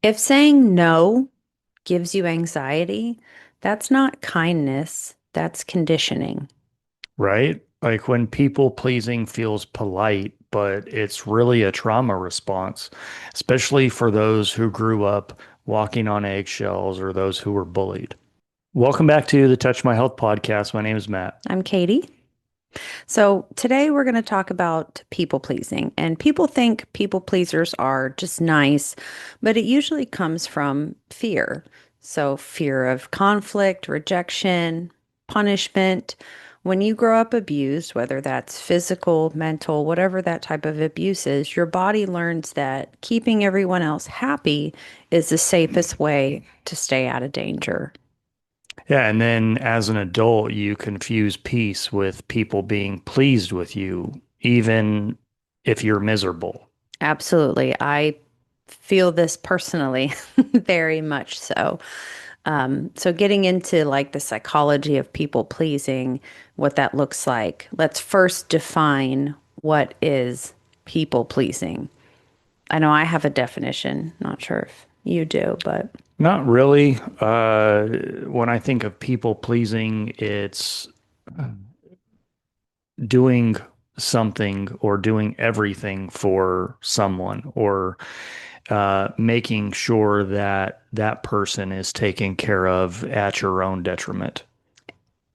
If saying no gives you anxiety, that's not kindness, that's conditioning. Right? Like when people pleasing feels polite, but it's really a trauma response, especially for those who grew up walking on eggshells or those who were bullied. Welcome back to the Touch My Health podcast. My name is Matt. I'm Katie. So today we're going to talk about people pleasing. And people think people pleasers are just nice, but it usually comes from fear. So fear of conflict, rejection, punishment. When you grow up abused, whether that's physical, mental, whatever that type of abuse is, your body learns that keeping everyone else happy is the safest way to stay out of danger. Yeah, and then as an adult, you confuse peace with people being pleased with you, even if you're miserable. Absolutely. I feel this personally, very much so. So getting into like the psychology of people pleasing, what that looks like. Let's first define what is people pleasing. I know I have a definition, not sure if you do, but Not really. When I think of people pleasing, it's doing something or doing everything for someone or making sure that that person is taken care of at your own detriment.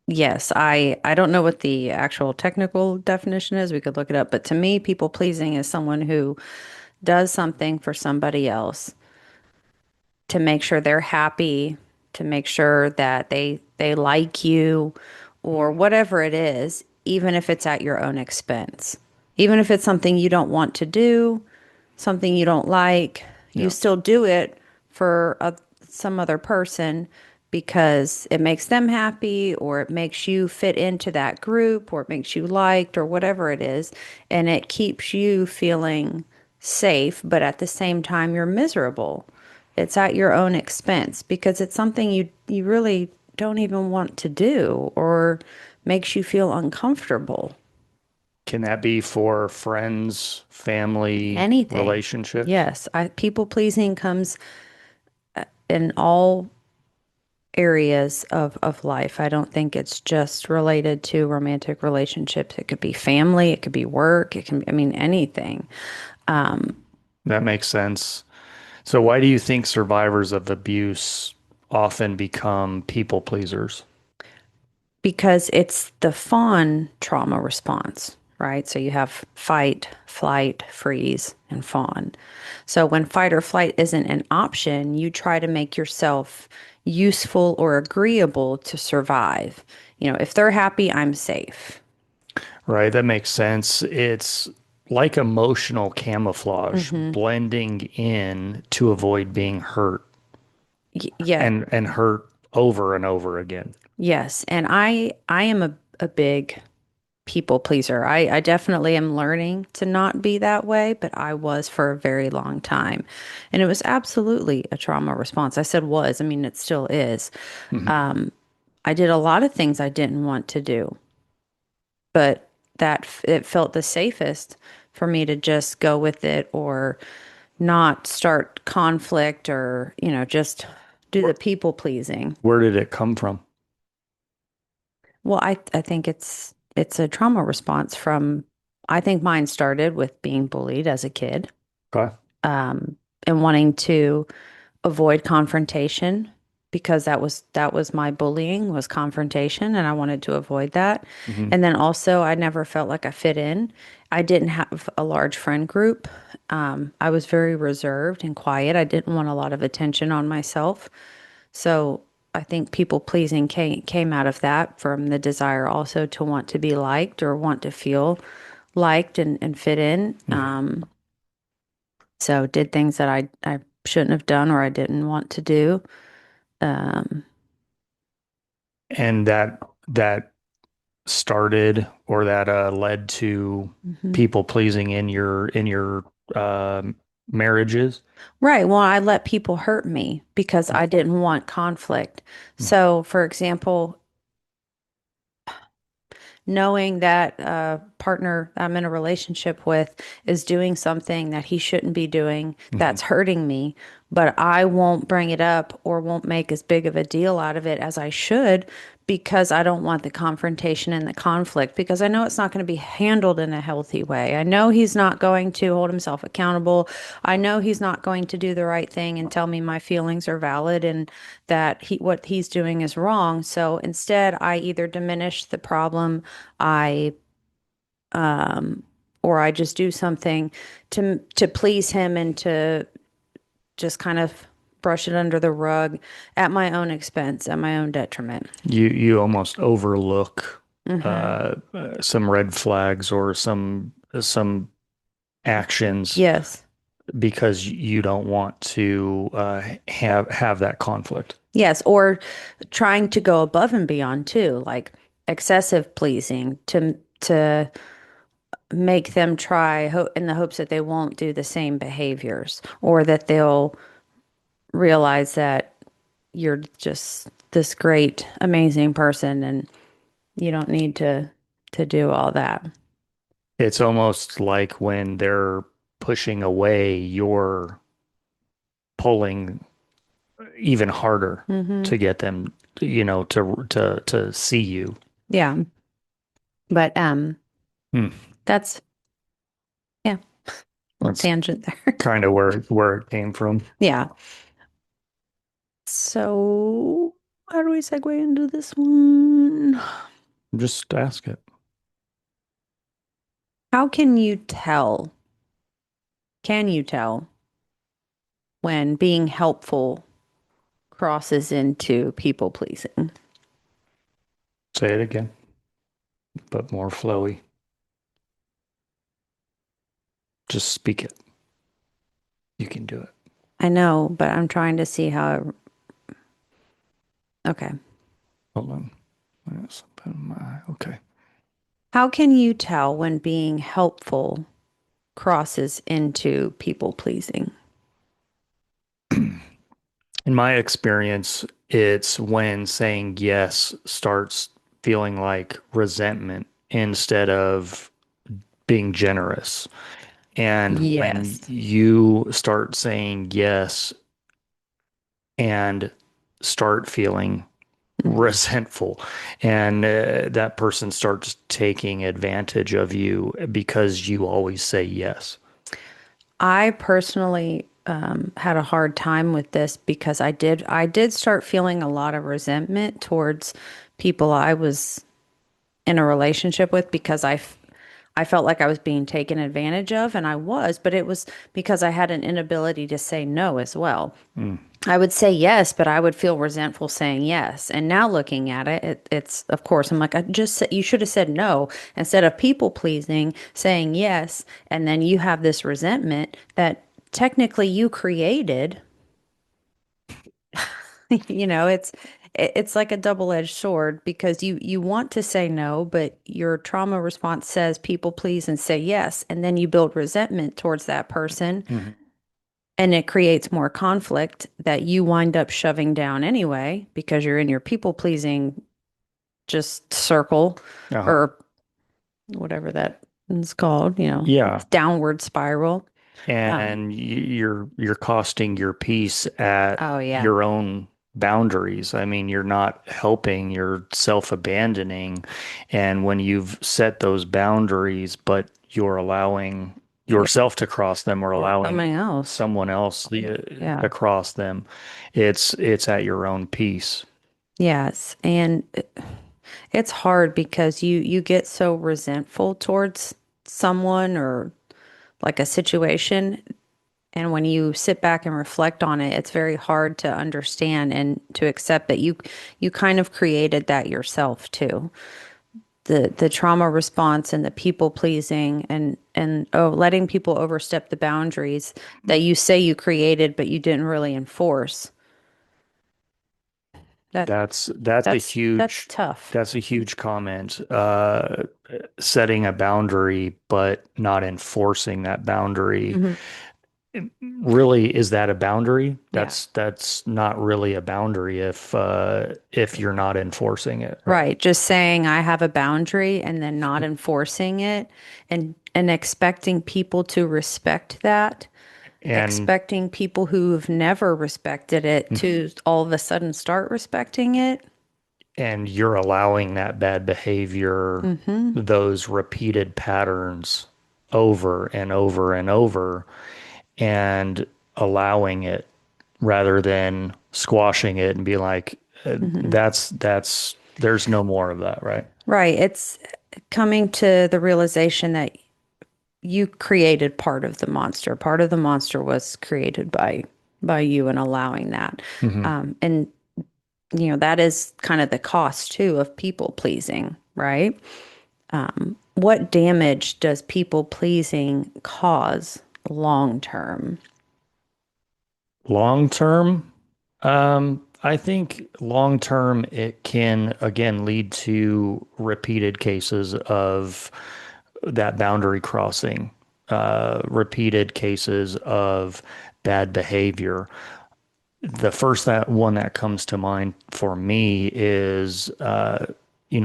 yes, I don't know what the actual technical definition is. We could look it up, but to me, people pleasing is someone who does something for somebody else to make sure they're happy, to make sure that they like you or whatever it is, even if it's at your own expense. Even if it's something you don't want to do, something you don't like, you Yeah. still do it for some other person because it makes them happy or it makes you fit into that group or it makes you liked or whatever it is. And it keeps you feeling safe, but at the same time, you're miserable. It's at your own expense because it's something you really don't even want to do or makes you feel uncomfortable. Can that be for friends, family, Anything. relationships? Yes, people pleasing comes in all areas of life. I don't think it's just related to romantic relationships. It could be family, it could be work, it can, I mean, anything. That makes sense. So why do you think survivors of abuse often become people pleasers? Because it's the fawn trauma response, right? So you have fight, flight, freeze, and fawn. So when fight or flight isn't an option, you try to make yourself useful or agreeable to survive. You know, if they're happy, I'm safe. Right, that makes sense. It's like emotional camouflage, Hmm. blending in to avoid being hurt Yeah, and hurt over and over again. yes. And I am a big people pleaser. I definitely am learning to not be that way, but I was for a very long time. And it was absolutely a trauma response. I said was, I mean, it still is. Mhm. I did a lot of things I didn't want to do, but it felt the safest for me to just go with it or not start conflict or, just do Where, the people pleasing. where did it come from? Well, I think it's a trauma response from I think mine started with being bullied as a kid, Okay. um, and wanting to avoid confrontation because that was my bullying was confrontation and I wanted to avoid that. Hmm. And then also I never felt like I fit in. I didn't have a large friend group. I was very reserved and quiet. I didn't want a lot of attention on myself. So I think people pleasing came out of that from the desire also to want to be liked or want to feel liked and fit in. So did things that I shouldn't have done or I didn't want to do. Um, And that started or that led to mhm. people pleasing in your marriages. Right. Well, I let people hurt me because I didn't want conflict. So, for example, knowing that a partner I'm in a relationship with is doing something that he shouldn't be doing Mhm. that's hurting me, but I won't bring it up or won't make as big of a deal out of it as I should because I don't want the confrontation and the conflict because I know it's not going to be handled in a healthy way. I know he's not going to hold himself accountable. I know he's not going to do the right thing and tell me my feelings are valid and that what he's doing is wrong. So instead, I either diminish the problem, I or I just do something to please him and to just kind of brush it under the rug at my own expense, at my own detriment. You almost overlook Hmm. some red flags or some actions Yes. because you don't want to have that conflict. Yes. Or trying to go above and beyond too, like excessive pleasing to make them try in the hopes that they won't do the same behaviors or that they'll realize that you're just this great, amazing person and you don't need to do all that. It's almost like when they're pushing away, you're pulling even harder Hmm. to get them, to see you. Yeah. But Hmm. that's yeah, little That's tangent there. kind of where it came from. Yeah. So how do we segue into this one? Just ask it. How can you tell? Can you tell when being helpful crosses into people pleasing? Say it again, but more flowy. Just speak it. You can do it. I know, but I'm trying to see how okay. Hold on. Yes, okay. How can you tell when being helpful crosses into people pleasing? In my experience, it's when saying yes starts feeling like resentment instead of being generous. And when Yes. you start saying yes and start feeling Mhm. resentful, and that person starts taking advantage of you because you always say yes. I personally had a hard time with this because I did start feeling a lot of resentment towards people I was in a relationship with because I felt like I was being taken advantage of, and I was, but it was because I had an inability to say no as well. Mm. I would say yes, but I would feel resentful saying yes. And now looking at it, it's of course I'm like I just said you should have said no instead of people pleasing, saying yes, and then you have this resentment that technically you created. It's like a double-edged sword because you want to say no, but your trauma response says people please and say yes, and then you build resentment towards that person Mhm. and it creates more conflict that you wind up shoving down anyway because you're in your people pleasing just circle Uh-huh. or whatever that is called, Yeah. downward spiral. Um, And you're costing your peace at oh yeah. your own boundaries. I mean, you're not helping, you're self-abandoning. And when you've set those boundaries, but you're allowing Yeah. yourself to cross them or Or allowing something else. someone else Yeah. to cross them, it's at your own peace. Yes. And it's hard because you get so resentful towards someone or like a situation. And when you sit back and reflect on it, it's very hard to understand and to accept that you kind of created that yourself too. The trauma response and the people pleasing and oh letting people overstep the boundaries that you say you created but you didn't really enforce. That That's a that's huge tough. that's a huge comment. Setting a boundary but not enforcing that boundary. Hmm. Really, is that a boundary? Yeah. That's not really a boundary if you're not enforcing it, right? Right. Just saying I have a boundary and then not enforcing it and expecting people to respect that. And Expecting people who've never respected it to all of a sudden start respecting it. and you're allowing that bad behavior, Hmm. those repeated patterns over and over and over, and allowing it rather than squashing it and be like, Hmm. there's no more of that, right? Right. It's coming to the realization that you created part of the monster. Part of the monster was created by you and allowing that. Hmm. And that is kind of the cost too of people pleasing, right? What damage does people pleasing cause long term? Long term, I think long term it can again lead to repeated cases of that boundary crossing, repeated cases of bad behavior. The first that one that comes to mind for me is,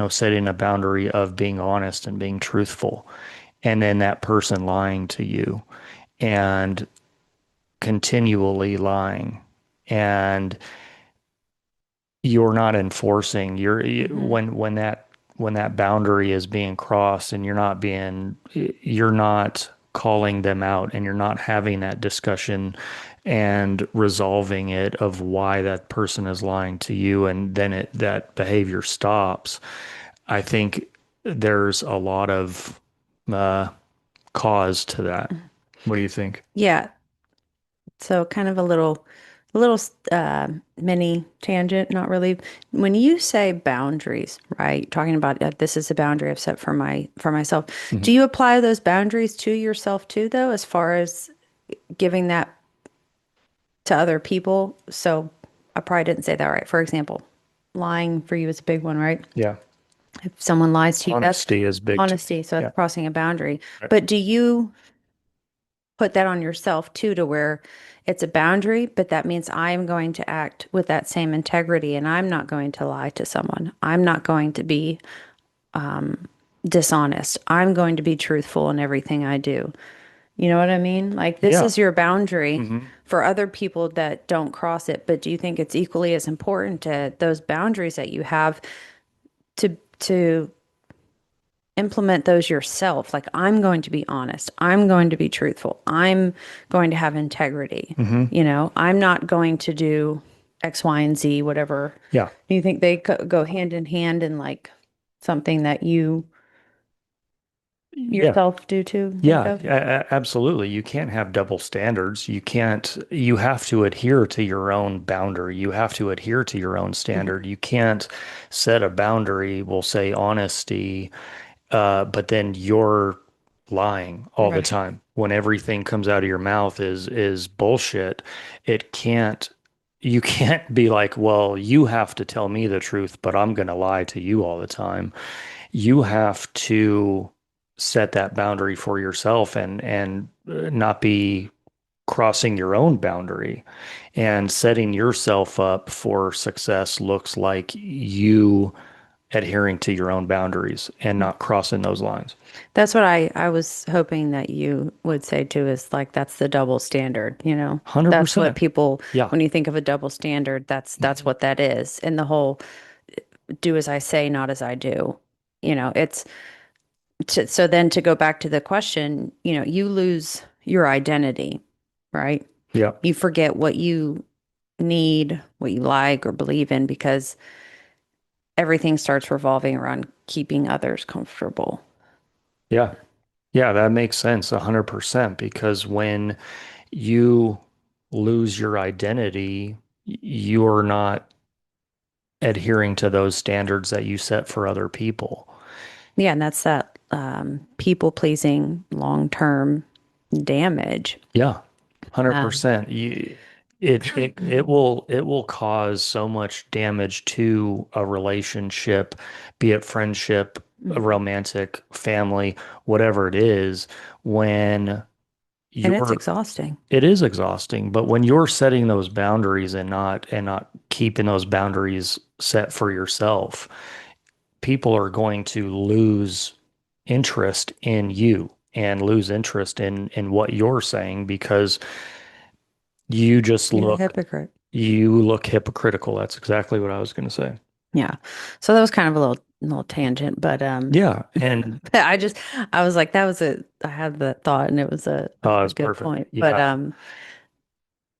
setting a boundary of being honest and being truthful, and then that person lying to you and continually lying, and you're not enforcing Hmm. when that boundary is being crossed and you're not calling them out and you're not having that discussion and resolving it of why that person is lying to you, and then that behavior stops. I think there's a lot of uh, cause to that. What do you think? Yeah. So kind of a little mini tangent, not really. When you say boundaries, right? Talking about this is a boundary I've set for myself. Mhm. Do you apply those boundaries to yourself too, though, as far as giving that to other people? So I probably didn't say that right. For example, lying for you is a big one, right? Yeah. If someone lies to you, that's Honesty is big to me. honesty. So Yeah. that's crossing a boundary. Right. But do you put that on yourself too, to where it's a boundary, but that means I'm going to act with that same integrity and I'm not going to lie to someone. I'm not going to be dishonest. I'm going to be truthful in everything I do. You know what I mean? Like this Yeah. is your boundary Hmm. for other people that don't cross it, but do you think it's equally as important to those boundaries that you have to implement those yourself? Like, I'm going to be honest. I'm going to be truthful. I'm going to have integrity. Hmm. I'm not going to do X, Y, and Z, whatever. Yeah. Do you think they go hand in hand in like something that you Yeah. yourself do too think Yeah, of? absolutely. You can't have double standards. You have to adhere to your own boundary. You have to adhere to your own Hmm. standard. You can't set a boundary, we'll say honesty, but then you're lying all the Right. time. When everything comes out of your mouth is bullshit, it can't you can't be like, well, you have to tell me the truth, but I'm going to lie to you all the time. You have to set that boundary for yourself and not be crossing your own boundary, and setting yourself up for success looks like you adhering to your own boundaries and not crossing those lines. That's what I was hoping that you would say too, is like that's the double standard. That's what 100%. people, Yeah. when you think of a double standard, that's Mhm. what that is. And the whole do as I say, not as I do. It's so then to go back to the question, you lose your identity, right? Yeah. You forget what you need, what you like or believe in because everything starts revolving around keeping others comfortable. Yeah. Yeah, that makes sense 100% because when you lose your identity, you're not adhering to those standards that you set for other people. Yeah, and that's that people pleasing long term damage. Yeah, Um, 100%. It will cause so much damage to a relationship, be it friendship, a mhm. romantic, family, whatever it is, when And it's you're exhausting. it is exhausting, but when you're setting those boundaries and not keeping those boundaries set for yourself, people are going to lose interest in you and lose interest in what you're saying because You just You're a look, hypocrite. you look hypocritical. That's exactly what I was going to say. Yeah. So that was kind of a little tangent, but Yeah. And I was like, that was I had that thought and it was it a was good perfect. point. But Yeah.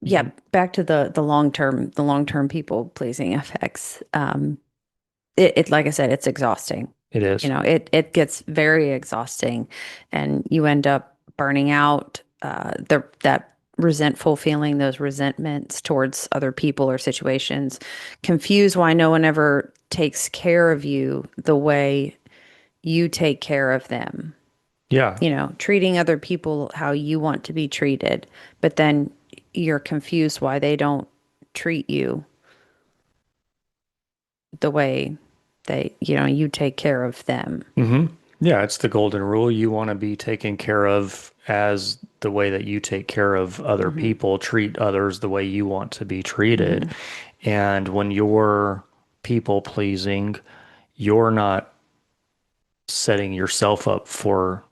yeah, back to the long term people pleasing effects. It like I said, it's exhausting. It You is. know, it gets very exhausting, and you end up burning out. That resentful feeling, those resentments towards other people or situations, confused why no one ever takes care of you the way you take care of them. Yeah. You know, treating other people how you want to be treated, but then you're confused why they don't treat you the way you take care of them. hmm Yeah, it's the golden rule. You want to be taken care of as the way that you take care of other Hmm. people, treat others the way you want to be treated. Hmm. And when you're people pleasing, you're not setting yourself up for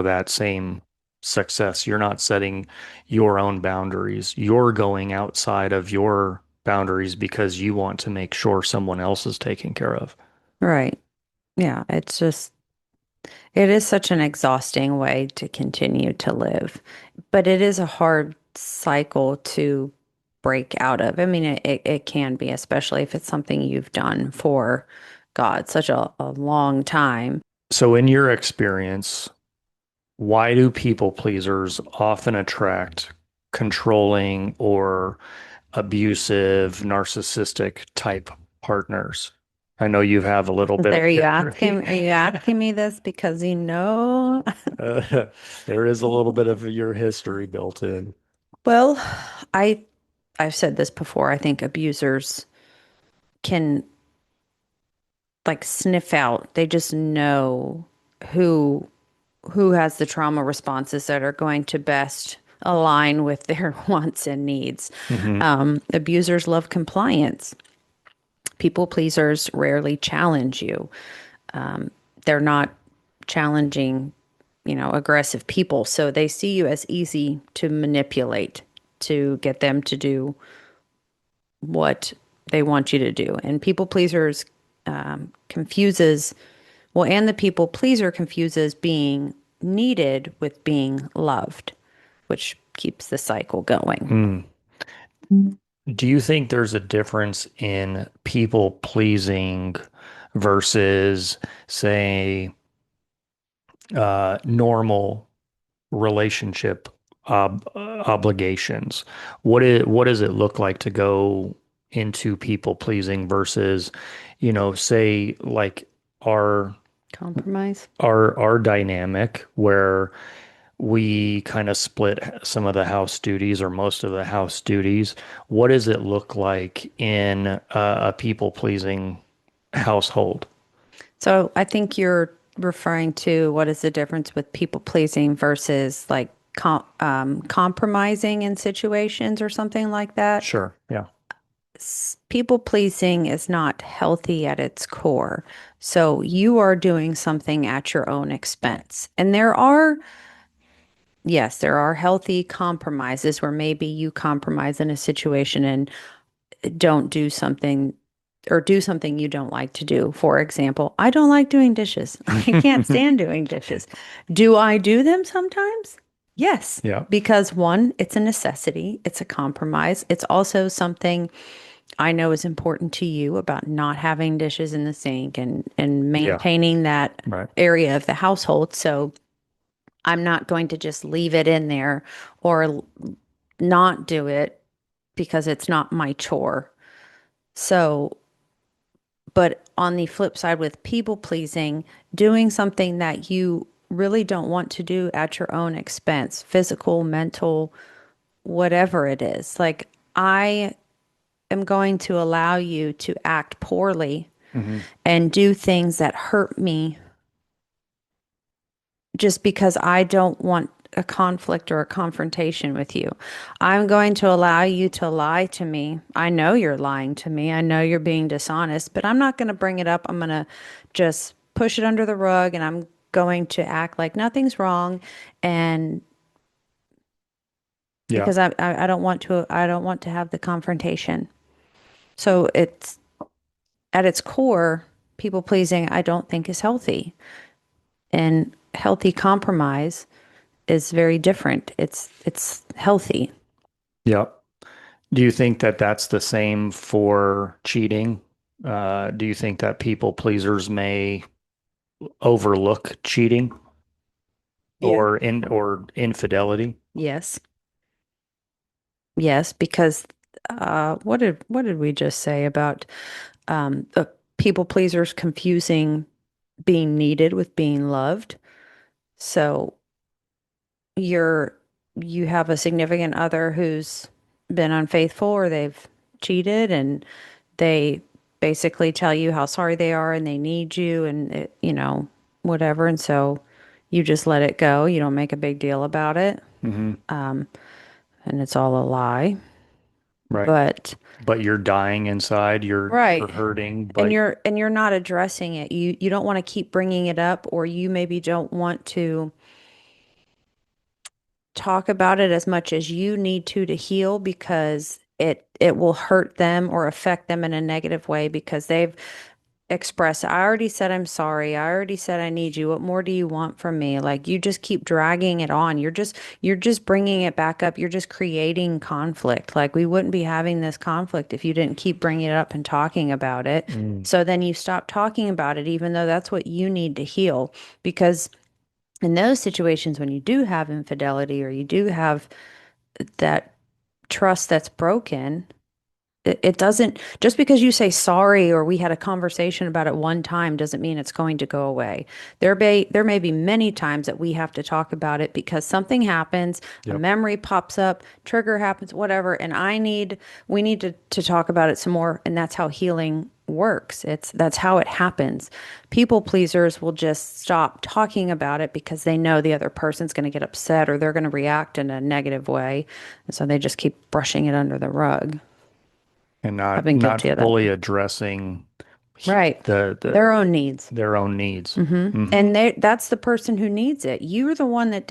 that same success. You're not setting your own boundaries. You're going outside of your boundaries because you want to make sure someone else is taken care of. Right. Yeah, it is such an exhausting way to continue to live, but it is a hard cycle to break out of. I mean, it can be, especially if it's something you've done for God, such a long time. So in your experience, why do people pleasers often attract controlling or abusive, narcissistic type partners? I know you have a little bit of history. Are you asking me this because you know? Uh, there is a little bit of your history built in. Well, I I've said this before. I think abusers can like sniff out. They just know who who has the trauma responses that are going to best align with their wants and needs. Hmm Abusers love compliance. People pleasers rarely challenge you. They're not challenging, aggressive people. So they see you as easy to manipulate to get them to do what they want you to do. And people pleasers confuses, well, and the people pleaser confuses being needed with being loved, which keeps the cycle going. Mm. Do you think there's a difference in people pleasing versus, say, normal relationship obligations? What does it look like to go into people pleasing versus, say like our Compromise. our dynamic where we kind of split some of the house duties or most of the house duties. What does it look like in a people pleasing household? So I think you're referring to what is the difference with people pleasing versus like compromising in situations or something like that. Sure. Yeah. People pleasing is not healthy at its core. So you are doing something at your own expense. And yes, there are healthy compromises where maybe you compromise in a situation and don't do something or do something you don't like to do. For example, I don't like doing dishes. I can't stand doing dishes. Do I do them sometimes? Yes, Yeah. because one, it's a necessity, it's a compromise. It's also something I know is important to you about not having dishes in the sink and Yeah. maintaining that Right. area of the household. So I'm not going to just leave it in there or not do it because it's not my chore. So, but on the flip side, with people pleasing, doing something that you really don't want to do at your own expense, physical, mental, whatever it is. Like, I am going to allow you to act poorly hmm and do things that hurt me just because I don't want a conflict or a confrontation with you. I'm going to allow you to lie to me. I know you're lying to me. I know you're being dishonest, but I'm not going to bring it up. I'm going to just push it under the rug and I'm going to act like nothing's wrong and Yeah. because I don't want to have the confrontation. So it's at its core, people pleasing, I don't think is healthy. And healthy compromise is very different. It's healthy. Yeah. Do you think that that's the same for cheating? Do you think that people pleasers may overlook cheating Yeah. or infidelity? Yes. Yes, because what did we just say about people pleasers confusing being needed with being loved? So you're you have a significant other who's been unfaithful or they've cheated and they basically tell you how sorry they are and they need you and whatever, and so you just let it go. You don't make a big deal about it, Hmm. and it's all a lie. Right. But But you're dying inside, you're right. hurting, And but you're not addressing it. You don't want to keep bringing it up, or you maybe don't want to talk about it as much as you need to heal, because it will hurt them or affect them in a negative way because they've expressed, I already said I'm sorry. I already said I need you. What more do you want from me? Like, you just keep dragging it on. You're just bringing it back up. You're just creating conflict. Like, we wouldn't be having this conflict if you didn't keep bringing it up and talking about it. mm, So then you stop talking about it, even though that's what you need to heal. Because in those situations, when you do have infidelity or you do have that trust that's broken, it doesn't, just because you say sorry or we had a conversation about it one time doesn't mean it's going to go away. There may be many times that we have to talk about it because something happens, a yep. memory pops up, trigger happens, whatever, and we need to talk about it some more. And that's how healing works. That's how it happens. People pleasers will just stop talking about it because they know the other person's going to get upset or they're going to react in a negative way. And so they just keep brushing it under the rug. And I've not been not guilty of that. fully addressing Right. the Their own needs. their own needs. Hmm. And that's the person who needs it. You're the one that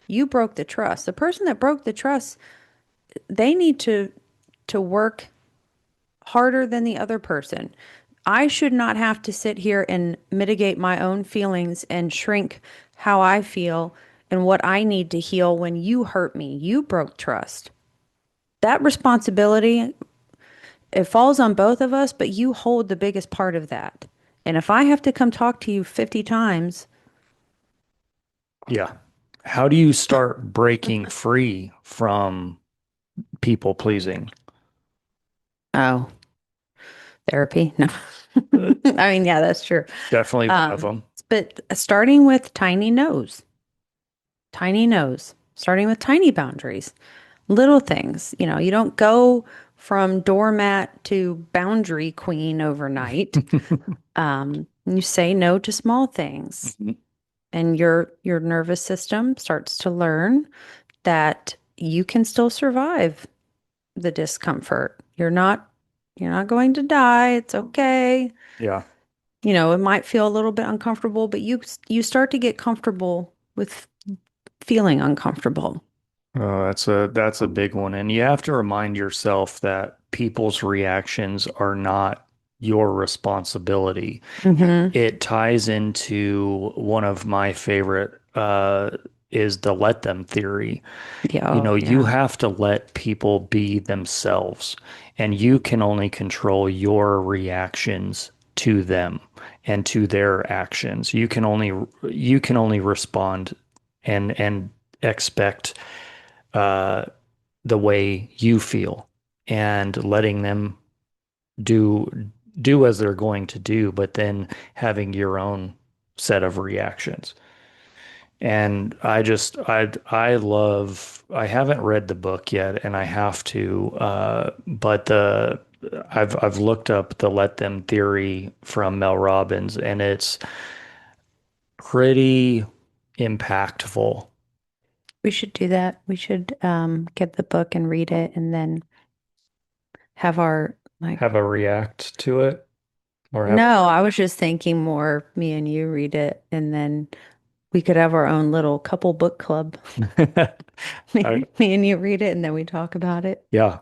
you broke the trust. The person that broke the trust, they need to work harder than the other person. I should not have to sit here and mitigate my own feelings and shrink how I feel and what I need to heal when you hurt me. You broke trust. That responsibility, it falls on both of us, but you hold the biggest part of that. And if I have to come talk to you 50 times, Yeah. How do you start breaking free from people pleasing? oh, therapy. No. Uh, I mean, yeah, that's true. Definitely one of them. But starting with tiny no's, starting with tiny boundaries, little things. You don't go from doormat to boundary queen overnight. You say no to small things, and your nervous system starts to learn that you can still survive the discomfort. You're not going to die. It's okay. Yeah. It might feel a little bit uncomfortable, but you start to get comfortable with feeling uncomfortable. Oh, that's a big one. And you have to remind yourself that people's reactions are not your responsibility. Hmm. It ties into one of my favorite is the let them theory. Yeah, You oh know, you yeah. have to let people be themselves, and you can only control your reactions to them and to their actions. You can only respond and expect uh, the way you feel, and letting them do do as they're going to do, but then having your own set of reactions. And I haven't read the book yet, and I have to, but I've looked up the let them theory from Mel Robbins, and it's pretty impactful. We should do that. We should get the book and read it and then have our like Have a react to it or have no, I was just thinking more me and you read it and then We could have our own little couple book club. I, Me and you read it and then we talk about it. yeah,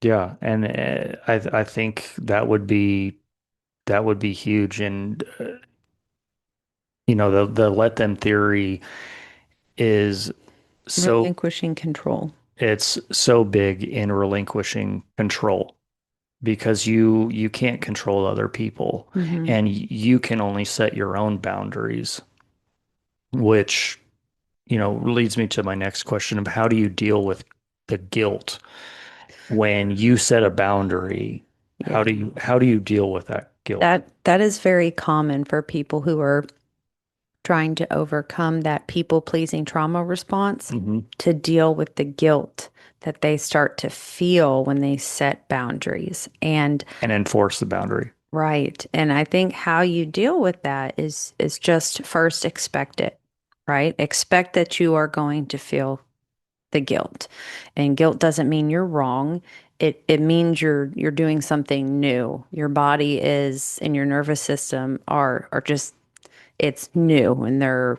yeah, and I think that would be huge, and the let them theory is so Relinquishing control. it's so big in relinquishing control because you can't control other people Hmm. and you can only set your own boundaries, which leads me to my next question of how do you deal with the guilt when you set a boundary? Yeah. How do you deal with that guilt? That is very common for people who are trying to overcome that people-pleasing trauma response Hmm. to deal with the guilt that they start to feel when they set boundaries. And And enforce the boundary. right. And I think how you deal with that is just first expect it, right? Expect that you are going to feel the guilt. And guilt doesn't mean you're wrong. It means you're doing something new. Your body is and your nervous system are just it's new and they're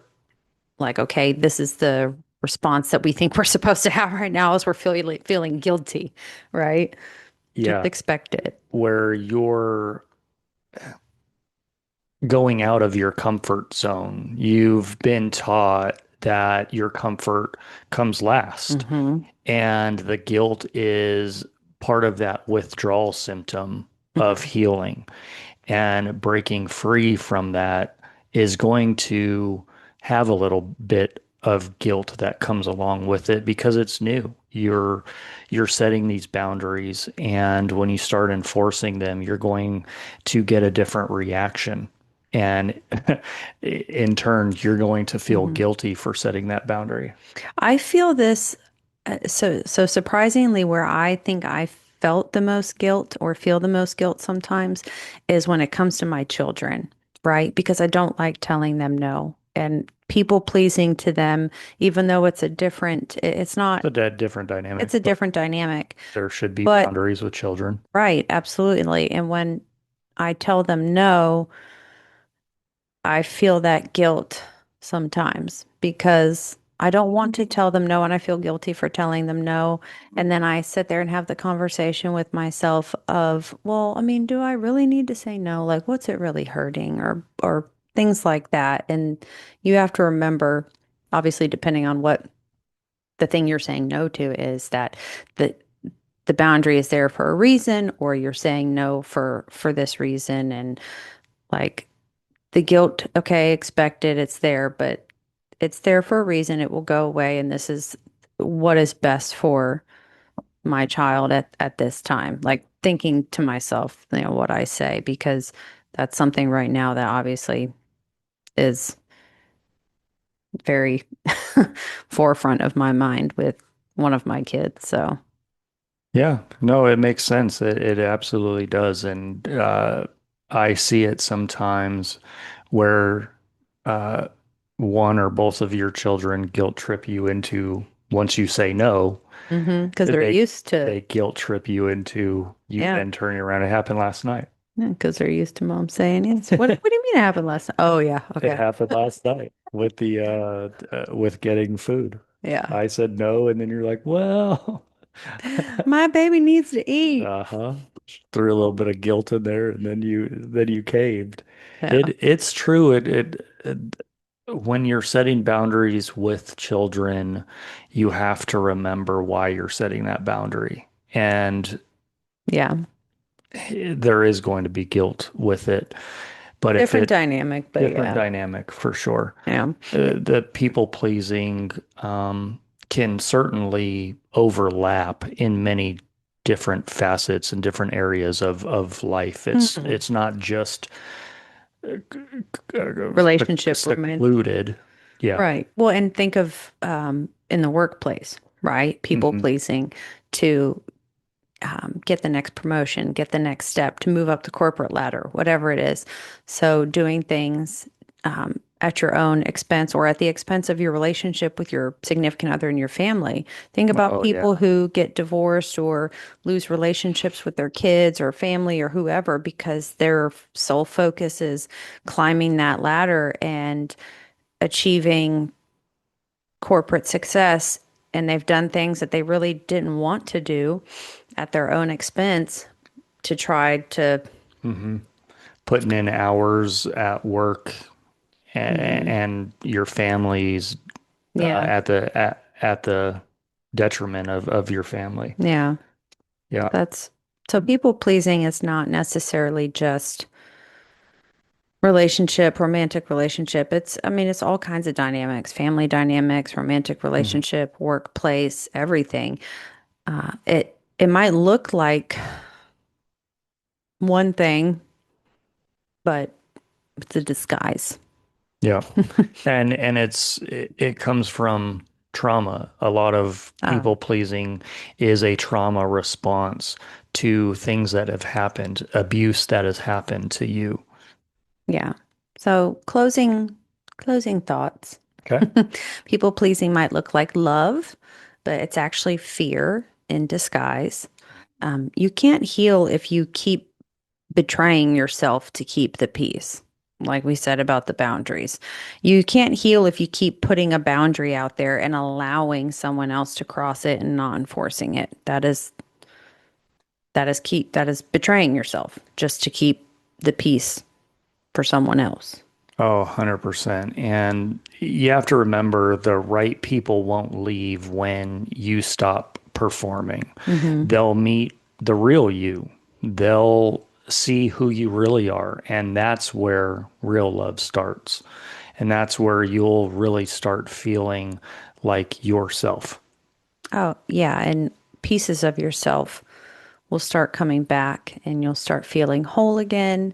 like, okay, this is the response that we think we're supposed to have right now as we're feeling guilty, right? Just Yeah, expect it. where you're going out of your comfort zone. You've been taught that your comfort comes last, Hmm. and the guilt is part of that withdrawal symptom of healing. And breaking free from that is going to have a little bit of guilt that comes along with it because it's new. You're setting these boundaries, and when you start enforcing them, you're going to get a different reaction. And in turn, you're going to feel Hmm. guilty for setting that boundary. I feel this so surprisingly where I think I felt the most guilt or feel the most guilt sometimes is when it comes to my children, right? Because I don't like telling them no and people pleasing to them, even though it's a different, it's not, It's a different dynamic, it's a but different dynamic. there should be But boundaries with children. right, absolutely. And when I tell them no, I feel that guilt sometimes because I don't want to tell them no and I feel guilty for telling them no. And then I sit there and have the conversation with myself of, well, I mean, do I really need to say no? Like, what's it really hurting or things like that. And you have to remember, obviously, depending on what the thing you're saying no to is that the the boundary is there for a reason or you're saying no for this reason and like the guilt, okay, expected, it's there, but it's there for a reason. It will go away, and this is what is best for my child at this time. Like thinking to myself, what I say, because that's something right now that obviously is very forefront of my mind with one of my kids. So, Yeah, no, it makes sense. It absolutely does. And I see it sometimes where uh, one or both of your children guilt trip you into once you say no, because they're they used to, they guilt trip you into you yeah. then turning around. It happened last night. Because they're used to mom saying yes. What do you mean it happened last night? Oh yeah, It okay. happened last night with the with getting food. Yeah. I said no, and then you're like, well, My baby needs to eat. uh-huh. Threw a little bit of guilt in there, and then you caved. Yeah. It's true. It when you're setting boundaries with children, you have to remember why you're setting that boundary. And Yeah. there is going to be guilt with it. But if Different it dynamic, but different yeah. dynamic for sure. Yeah. The people pleasing can certainly overlap in many different facets and different areas of life. It's Mhm. it's not just Relationship romance. secluded. Yeah. Right. Well, and think of in the workplace, right? People Hmm. pleasing to get the next promotion, get the next step, to move up the corporate ladder, whatever it is. So doing things at your own expense or at the expense of your relationship with your significant other and your family. Think about Oh people yeah. who get divorced or lose relationships with their kids or family or whoever because their sole focus is climbing that ladder and achieving corporate success and they've done things that they really didn't want to do at their own expense to try to, Hmm. Putting in hours at work mhm. and your family's Yeah, at the detriment of your family. yeah. Yeah. That's so people pleasing is not necessarily just relationship, romantic relationship. I mean, it's all kinds of dynamics, family dynamics, romantic Hmm. relationship, workplace, everything. It might look like one thing, but it's a disguise. Yeah. And it comes from trauma. A lot of Uh, people pleasing is a trauma response to things that have happened, abuse that has happened to you. yeah. So closing thoughts. Okay. People pleasing might look like love, but it's actually fear in disguise. You can't heal if you keep betraying yourself to keep the peace. Like we said about the boundaries. You can't heal if you keep putting a boundary out there and allowing someone else to cross it and not enforcing it. That is betraying yourself just to keep the peace for someone else. Oh, 100%. And you have to remember the right people won't leave when you stop performing. Hmm. They'll meet the real you. They'll see who you really are. And that's where real love starts. And that's where you'll really start feeling like yourself. Oh, yeah, and pieces of yourself will start coming back and you'll start feeling whole again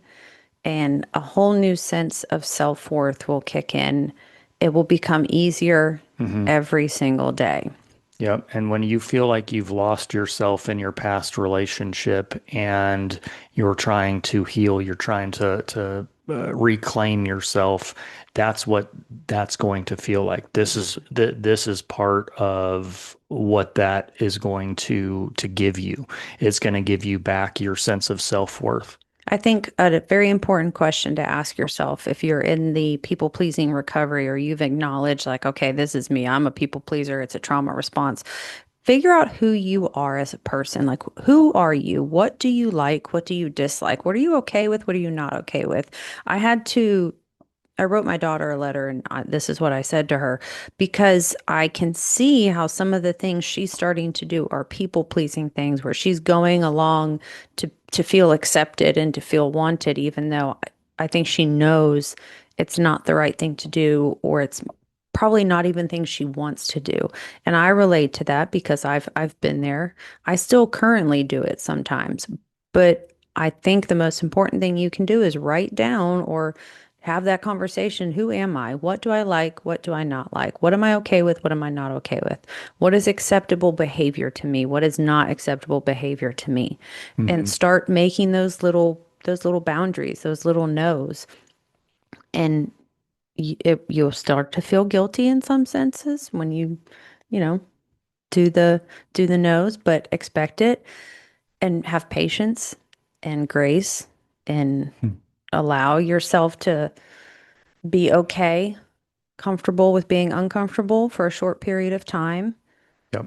and a whole new sense of self-worth will kick in. It will become easier Hmm. every single day. Yep. And when you feel like you've lost yourself in your past relationship and you're trying to heal, you're trying to reclaim yourself, that's what that's going to feel like. This is part of what that is going to give you. It's going to give you back your sense of self-worth. I think a very important question to ask yourself if you're in the people pleasing recovery or you've acknowledged, like, okay, this is me, I'm a people pleaser, it's a trauma response. Figure out who you are as a person. Like, who are you? What do you like? What do you dislike? What are you okay with? What are you not okay with? I had to I wrote my daughter a letter, and this is what I said to her because I can see how some of the things she's starting to do are people pleasing things where she's going along to feel accepted and to feel wanted, even though I think she knows it's not the right thing to do, or it's probably not even things she wants to do. And I relate to that because I've been there. I still currently do it sometimes, but I think the most important thing you can do is write down or have that conversation. Who am I? What do I like? What do I not like? What am I okay with? What am I not okay with? What is acceptable behavior to me? What is not acceptable behavior to me? And Hmm. start making those little boundaries, those little no's. And you'll start to feel guilty in some senses when you know, do the no's, but expect it and have patience and grace and allow yourself to be okay, comfortable with being uncomfortable for a short period of time. Yep.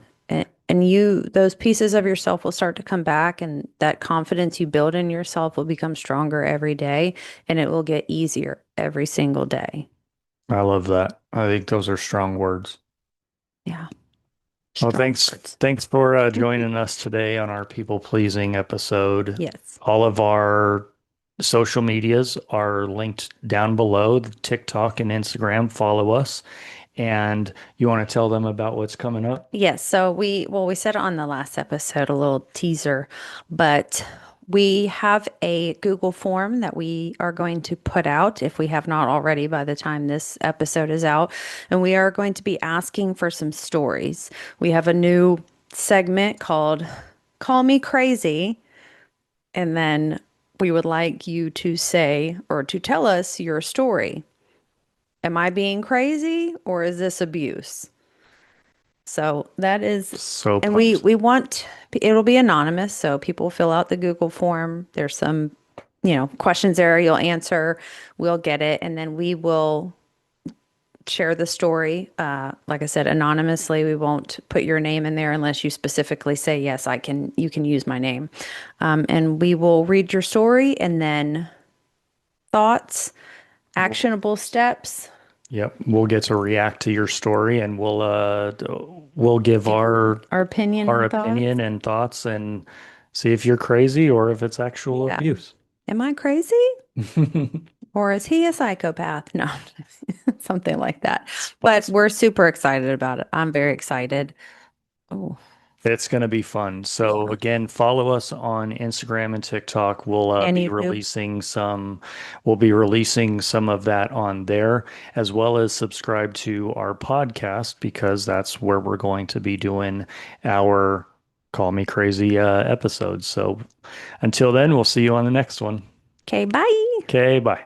And those pieces of yourself will start to come back, and that confidence you build in yourself will become stronger every day, and it will get easier every single day. I love that. I think those are strong words. Yeah, Well, strong thanks. words. Thanks for joining us today on our people pleasing episode. Yes. All of our social medias are linked down below, the TikTok and Instagram. Follow us. And you want to tell them about what's coming up? Yes. So we said on the last episode a little teaser, but we have a Google form that we are going to put out if we have not already by the time this episode is out. And we are going to be asking for some stories. We have a new segment called Call Me Crazy. And then we would like you to say or to tell us your story. Am I being crazy or is this abuse? So that is, So and we pumped. we want it'll be anonymous, so people fill out the Google form. There's some, questions there you'll answer. We'll get it, and then we will share the story. Like I said, anonymously. We won't put your name in there unless you specifically say, yes, I can, you can use my name. And we will read your story and then thoughts, We'll, actionable steps. yep, we'll get to react to your story and we'll give Give our opinion our and thoughts. opinion and thoughts and see if you're crazy or if it's actual Yeah. abuse. Am I crazy? Or is he a psychopath? No, something like that. It's But possible. we're super excited about it. I'm very excited. Oh, It's going to be fun. So yeah. again, follow us on Instagram and TikTok. And YouTube. We'll be releasing some of that on there, as well as subscribe to our podcast because that's where we're going to be doing our Call Me Crazy episodes. So until then, we'll see you on the next one. Okay, bye. Okay, bye.